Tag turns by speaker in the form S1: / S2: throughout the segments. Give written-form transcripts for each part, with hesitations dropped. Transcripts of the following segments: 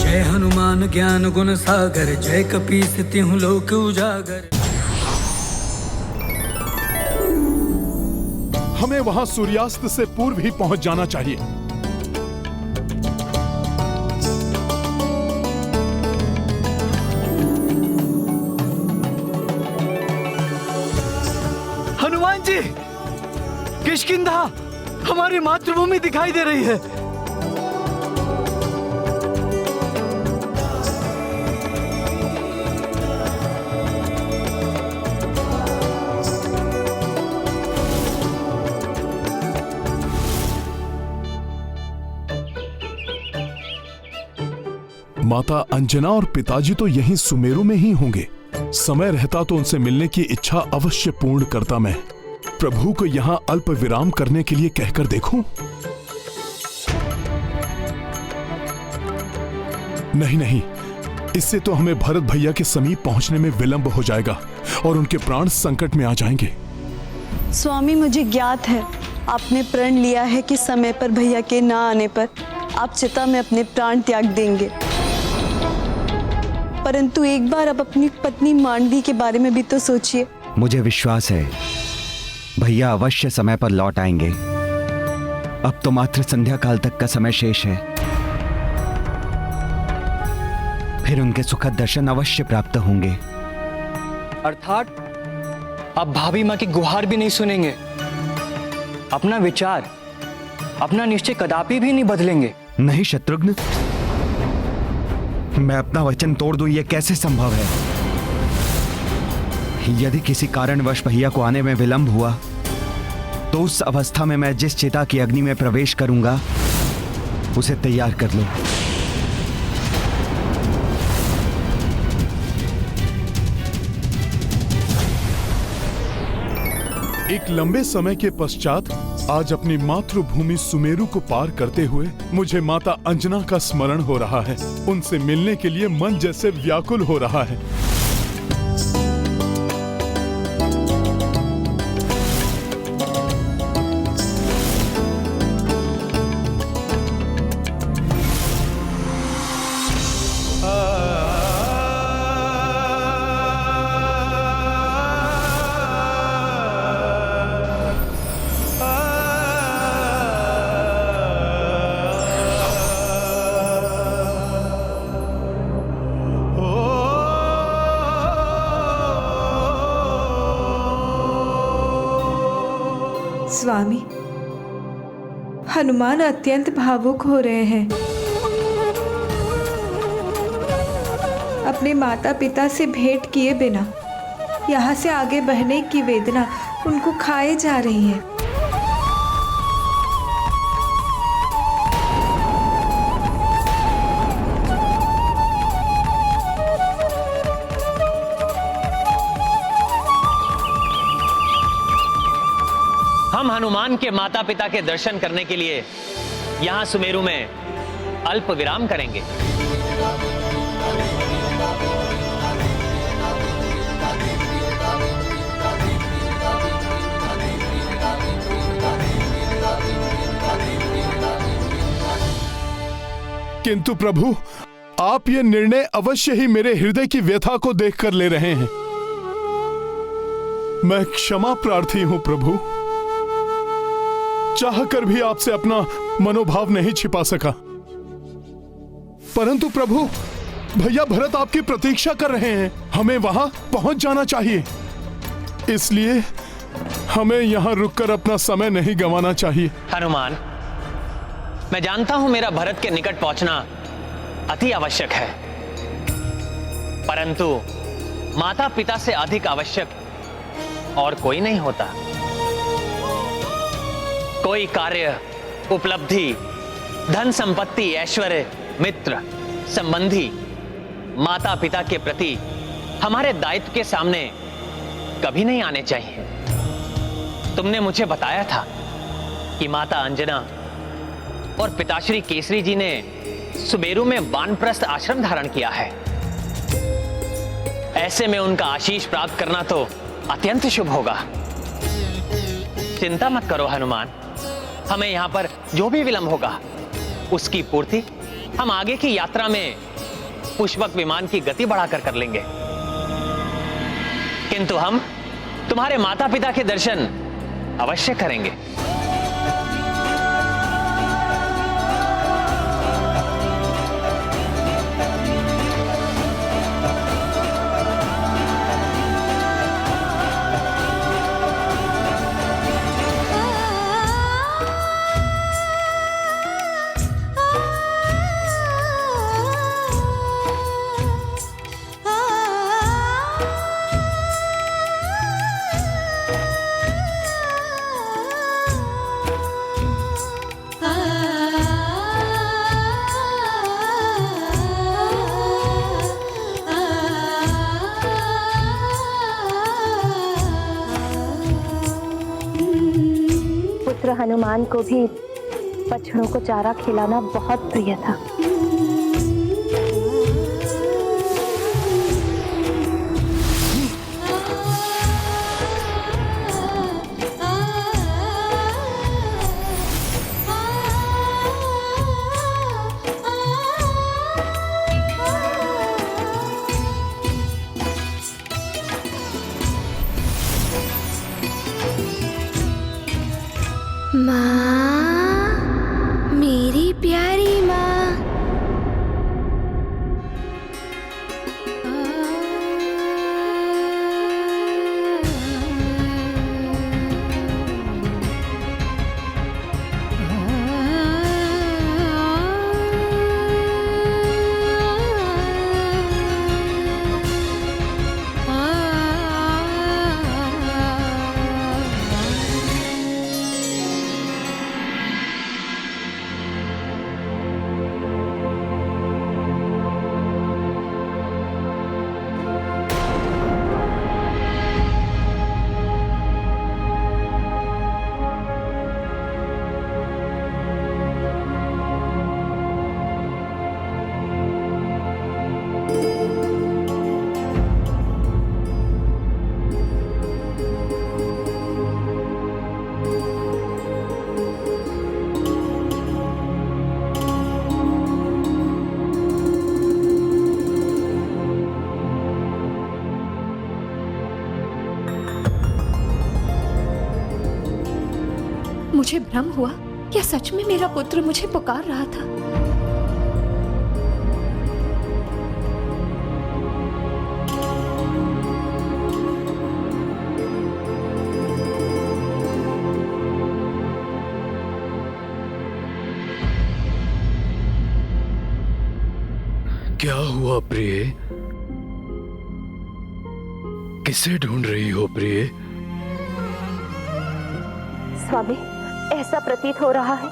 S1: जय हनुमान ज्ञान गुण सागर, जय कपीस तिहुँ लोक उजागर।
S2: हमें वहां सूर्यास्त से पूर्व ही पहुंच जाना चाहिए।
S3: हनुमान जी, किष्किंधा हमारी मातृभूमि दिखाई दे रही है।
S2: माता अंजना और पिताजी तो यहीं सुमेरु में ही होंगे। समय रहता तो उनसे मिलने की इच्छा अवश्य पूर्ण करता मैं। प्रभु को यहां अल्प विराम करने के लिए कहकर देखूं? नहीं नहीं, इससे तो हमें भरत भैया के समीप पहुंचने में विलंब हो जाएगा और उनके प्राण संकट में आ जाएंगे।
S4: स्वामी, मुझे ज्ञात है आपने प्रण लिया है कि समय पर भैया के ना आने पर आप चिता में अपने प्राण त्याग देंगे, परंतु एक बार आप अपनी पत्नी मांडवी के बारे में भी तो सोचिए।
S5: मुझे विश्वास है भैया अवश्य समय पर लौट आएंगे। अब तो मात्र संध्या काल तक का समय शेष है, फिर उनके सुखद दर्शन अवश्य प्राप्त होंगे।
S3: अर्थात अब भाभी माँ की गुहार भी नहीं सुनेंगे, अपना विचार, अपना निश्चय कदापि भी नहीं बदलेंगे।
S5: नहीं शत्रुघ्न, मैं अपना वचन तोड़ दूं ये कैसे संभव है? यदि किसी कारणवश भैया को आने में विलंब हुआ तो उस अवस्था में मैं जिस चिता की अग्नि में प्रवेश करूंगा उसे तैयार कर लो।
S2: एक लंबे समय के पश्चात आज अपनी मातृभूमि सुमेरु को पार करते हुए मुझे माता अंजना का स्मरण हो रहा है। उनसे मिलने के लिए मन जैसे व्याकुल हो रहा है।
S6: स्वामी, हनुमान अत्यंत भावुक हो रहे हैं। अपने माता पिता से भेंट किए बिना यहाँ से आगे बढ़ने की वेदना उनको खाए जा रही है।
S7: हम हनुमान के माता पिता के दर्शन करने के लिए यहां सुमेरु में अल्प विराम करेंगे।
S2: किंतु प्रभु, आप ये निर्णय अवश्य ही मेरे हृदय की व्यथा को देखकर ले रहे हैं। मैं क्षमा प्रार्थी हूं प्रभु, चाहकर भी आपसे अपना मनोभाव नहीं छिपा सका। परंतु प्रभु, भैया भरत आपकी प्रतीक्षा कर रहे हैं, हमें वहां पहुंच जाना चाहिए। इसलिए हमें यहां रुककर अपना समय नहीं गंवाना चाहिए।
S7: हनुमान, मैं जानता हूं मेरा भरत के निकट पहुंचना अति आवश्यक है, परंतु माता पिता से अधिक आवश्यक और कोई नहीं होता। कोई कार्य, उपलब्धि, धन संपत्ति, ऐश्वर्य, मित्र, संबंधी, माता पिता के प्रति हमारे दायित्व के सामने कभी नहीं आने चाहिए। तुमने मुझे बताया था कि माता अंजना और पिताश्री केसरी जी ने सुमेरु में वानप्रस्थ आश्रम धारण किया है। ऐसे में उनका आशीष प्राप्त करना तो अत्यंत शुभ होगा। चिंता मत करो हनुमान, हमें यहां पर जो भी विलंब होगा उसकी पूर्ति हम आगे की यात्रा में पुष्पक विमान की गति बढ़ाकर कर लेंगे, किंतु हम तुम्हारे माता पिता के दर्शन अवश्य करेंगे।
S8: पुत्र हनुमान को भी बछड़ों को चारा खिलाना बहुत प्रिय था।
S9: माँ, मेरी प्यारी माँ।
S6: मुझे भ्रम हुआ या सच में मेरा पुत्र मुझे पुकार रहा था?
S1: क्या हुआ प्रिय? किसे ढूंढ रही हो प्रिय?
S8: स्वामी, ऐसा प्रतीत हो रहा है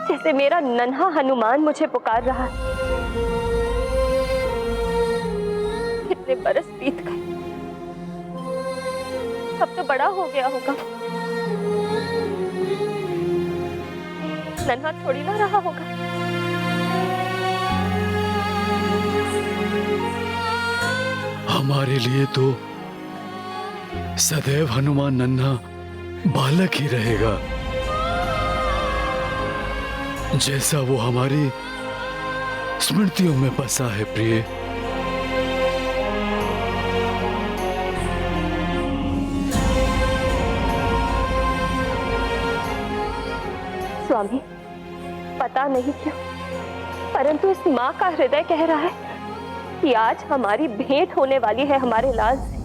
S8: जैसे मेरा नन्हा हनुमान मुझे पुकार रहा है। कितने बरस बीत गए, अब तो बड़ा हो गया होगा, नन्हा थोड़ी ना रहा होगा।
S1: हमारे लिए तो सदैव हनुमान नन्हा बालक ही रहेगा, जैसा वो हमारी स्मृतियों में बसा है प्रिय।
S8: स्वामी, पता नहीं क्यों, परंतु इस माँ का हृदय कह रहा है कि आज हमारी भेंट होने वाली है हमारे लाल से।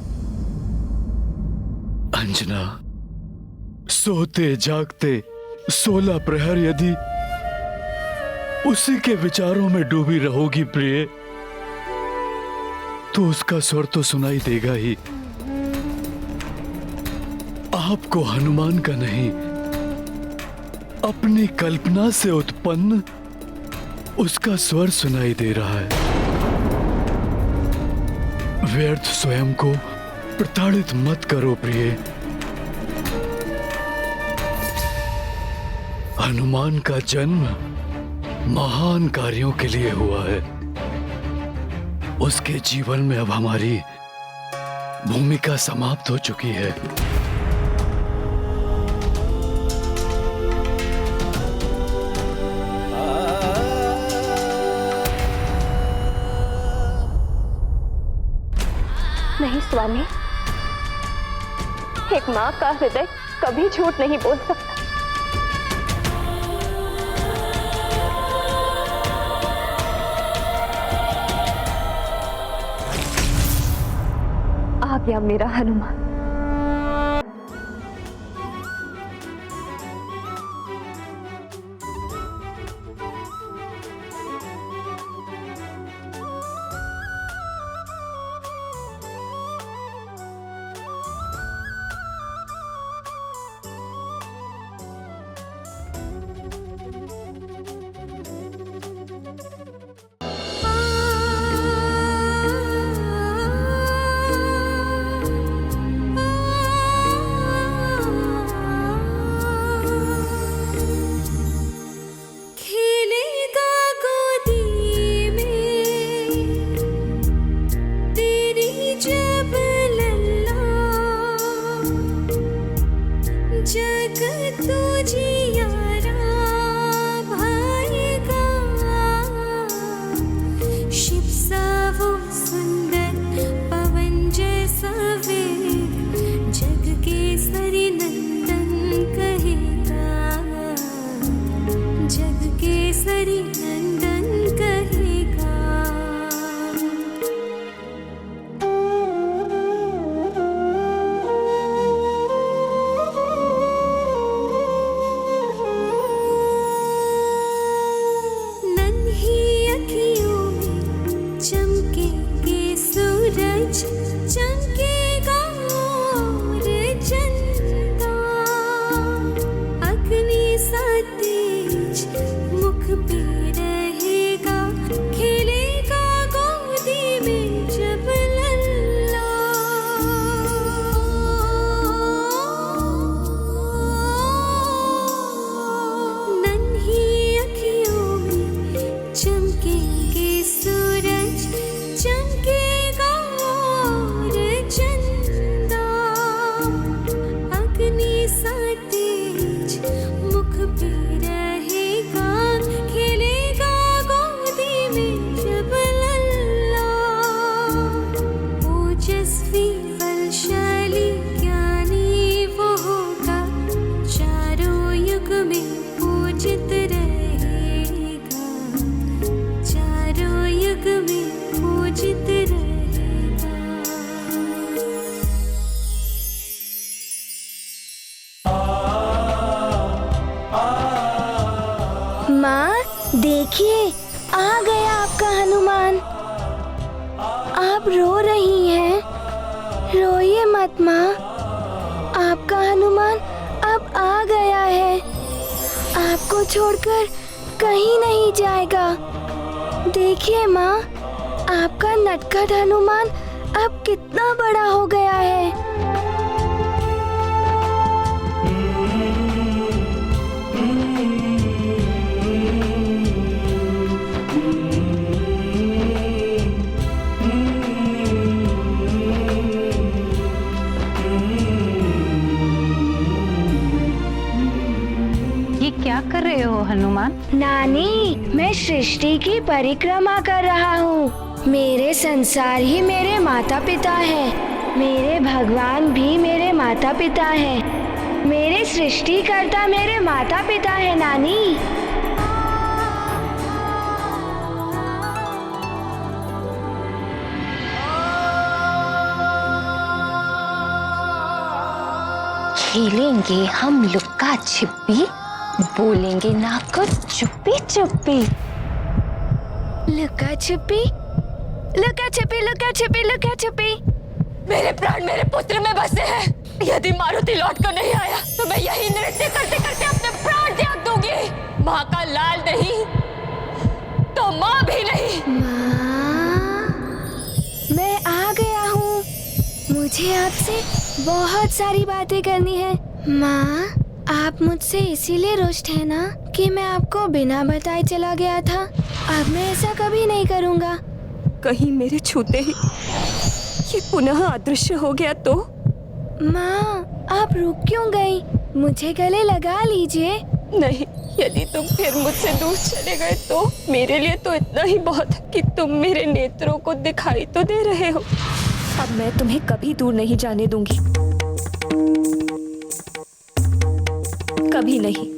S1: अंजना, सोते जागते 16 प्रहर यदि उसी के विचारों में डूबी रहोगी प्रिय, तो उसका स्वर तो सुनाई देगा ही। आपको हनुमान का नहीं, अपनी कल्पना से उत्पन्न उसका स्वर सुनाई दे रहा है। व्यर्थ स्वयं को प्रताड़ित मत करो प्रिय। हनुमान का जन्म महान कार्यों के लिए हुआ है। उसके जीवन में अब हमारी भूमिका समाप्त हो चुकी है।
S8: नहीं स्वामी, एक माँ का हृदय कभी झूठ नहीं बोल सकता। आ गया मेरा हनुमान।
S9: देखिए, आ गया आपका हनुमान। आप रो रही हैं। रोइए मत माँ, आपका हनुमान अब आ गया है। आपको छोड़कर कहीं नहीं जाएगा। देखिए माँ, आपका नटखट हनुमान अब कितना बड़ा हो गया है।
S10: क्या कर रहे हो हनुमान?
S9: नानी, मैं सृष्टि की परिक्रमा कर रहा हूँ। मेरे संसार ही मेरे माता पिता है। मेरे भगवान भी मेरे माता पिता है। मेरे सृष्टिकर्ता मेरे माता पिता है नानी।
S8: खेलेंगे हम लुक्का छिपी, बोलेंगे ना कुछ चुप्पी चुप्पी।
S9: लुका छुपी, लुका छुपी, लुका छुपी, लुका छुपी।
S8: मेरे प्राण मेरे पुत्र में बसे हैं। यदि मारुति लौट कर नहीं आया तो मैं यही नृत्य करते करते अपने प्राण त्याग दूंगी। माँ का लाल नहीं तो माँ भी नहीं।
S9: माँ, मैं आ गया हूँ। मुझे आपसे बहुत सारी बातें करनी है। माँ, आप मुझसे इसीलिए रुष्ट है ना कि मैं आपको बिना बताए चला गया था। अब मैं ऐसा कभी नहीं करूँगा।
S8: कहीं मेरे छूते ही ये पुनः अदृश्य हो गया तो?
S9: माँ, आप रुक क्यों गई? मुझे गले लगा लीजिए।
S8: नहीं, यदि तुम फिर मुझसे दूर चले गए तो मेरे लिए तो इतना ही बहुत है कि तुम मेरे नेत्रों को दिखाई तो दे रहे हो।
S9: अब मैं तुम्हें कभी दूर नहीं जाने दूंगी, कभी नहीं।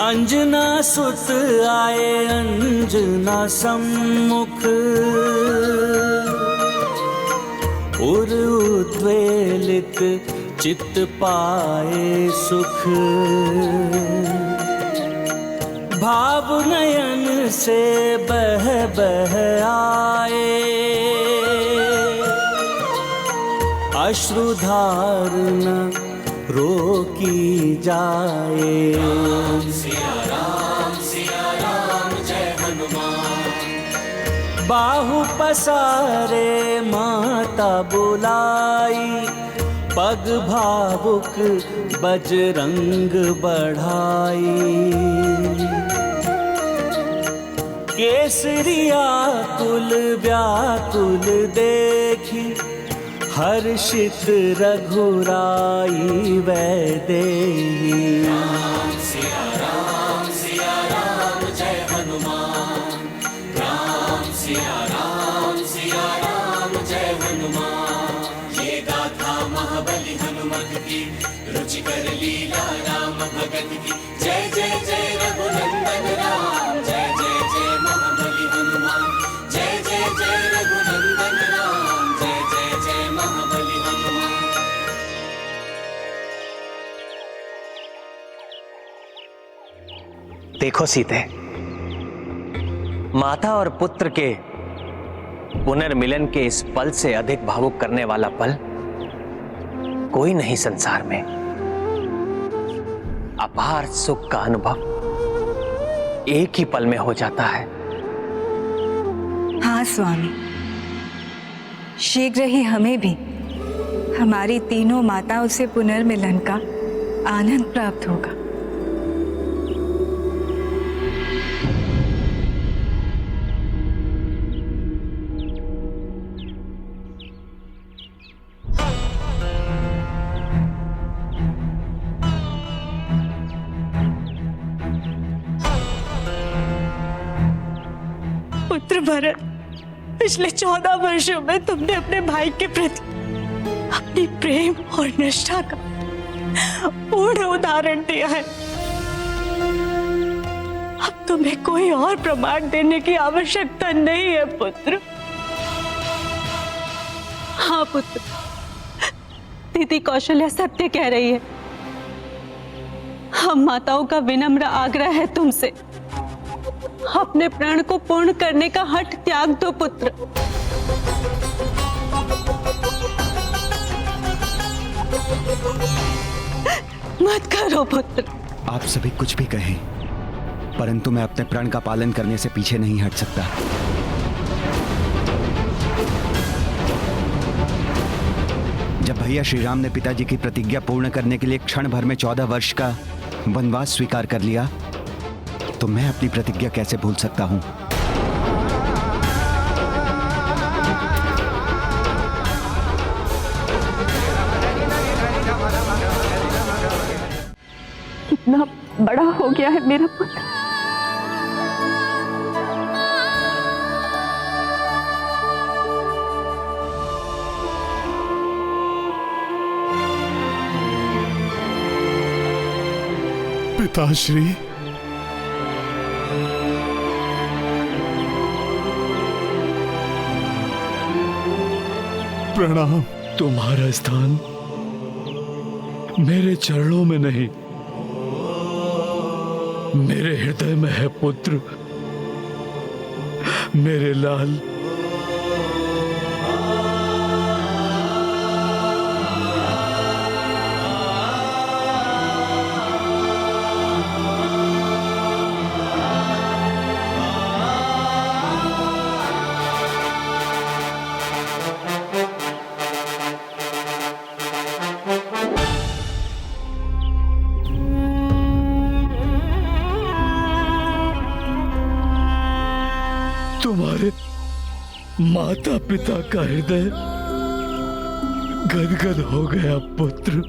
S11: अंजना सुत आए अंजना सम्मुख, उर उद्वेलित चित्त पाए सुख। भाव नयन से बह बह आए, अश्रुधार न रोकी जाए। सिया राम जय हनुमान। बाहु पसारे माता बुलाई, पग भावुक बजरंग बढ़ाई। केसरिया कुल व्याकुल देखी, हर्षित रघुराई वैदेही। राम सिया राम जय हनुमान। राम सिया राम जय हनुमान। ये गाथा महाबली हनुमत की, रुचिकर लीला राम भगत की। जय जय जय रघुनंदन राम, जय जय जय महाबली हनुमान। जय जय जय रघुनंदन राम, जय जय जय महाबली हनुमान।
S7: देखो सीते, माता और पुत्र के पुनर्मिलन के इस पल से अधिक भावुक करने वाला पल कोई नहीं संसार में। अपार सुख का अनुभव एक ही पल में हो जाता है।
S6: हाँ स्वामी, शीघ्र ही हमें भी हमारी तीनों माताओं से पुनर्मिलन का आनंद प्राप्त होगा।
S4: पुत्र भरत, पिछले 14 वर्षों में तुमने अपने भाई के प्रति अपनी प्रेम और निष्ठा का पूर्ण उदाहरण दिया है। अब तुम्हें कोई और प्रमाण देने की आवश्यकता नहीं है पुत्र। हाँ पुत्र, दीदी कौशल्या सत्य कह रही है। हम माताओं का विनम्र आग्रह है तुमसे, अपने प्राण को पूर्ण करने का हठ त्याग दो पुत्र। मत करो पुत्र।
S5: आप सभी कुछ भी कहें, परंतु मैं अपने प्रण का पालन करने से पीछे नहीं हट सकता। जब भैया श्री राम ने पिताजी की प्रतिज्ञा पूर्ण करने के लिए क्षण भर में 14 वर्ष का वनवास स्वीकार कर लिया, तो मैं अपनी प्रतिज्ञा कैसे भूल सकता हूं?
S4: कितना बड़ा हो गया है मेरा पुत्र,
S2: पिताश्री, प्रणाम।
S1: तुम्हारा स्थान मेरे चरणों में नहीं, मेरे हृदय में है पुत्र, मेरे लाल। तुम्हारे माता पिता का हृदय गदगद हो गया पुत्र।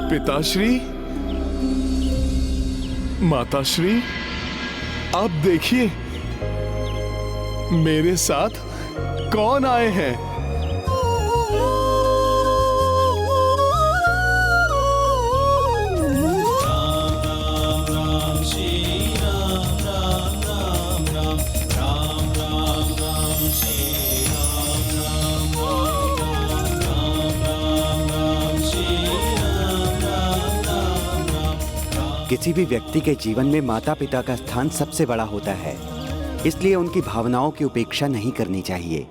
S2: पिताश्री, माताश्री, आप देखिए मेरे साथ कौन आए हैं।
S5: किसी भी व्यक्ति के जीवन में माता पिता का स्थान सबसे बड़ा होता है, इसलिए उनकी भावनाओं की उपेक्षा नहीं करनी चाहिए।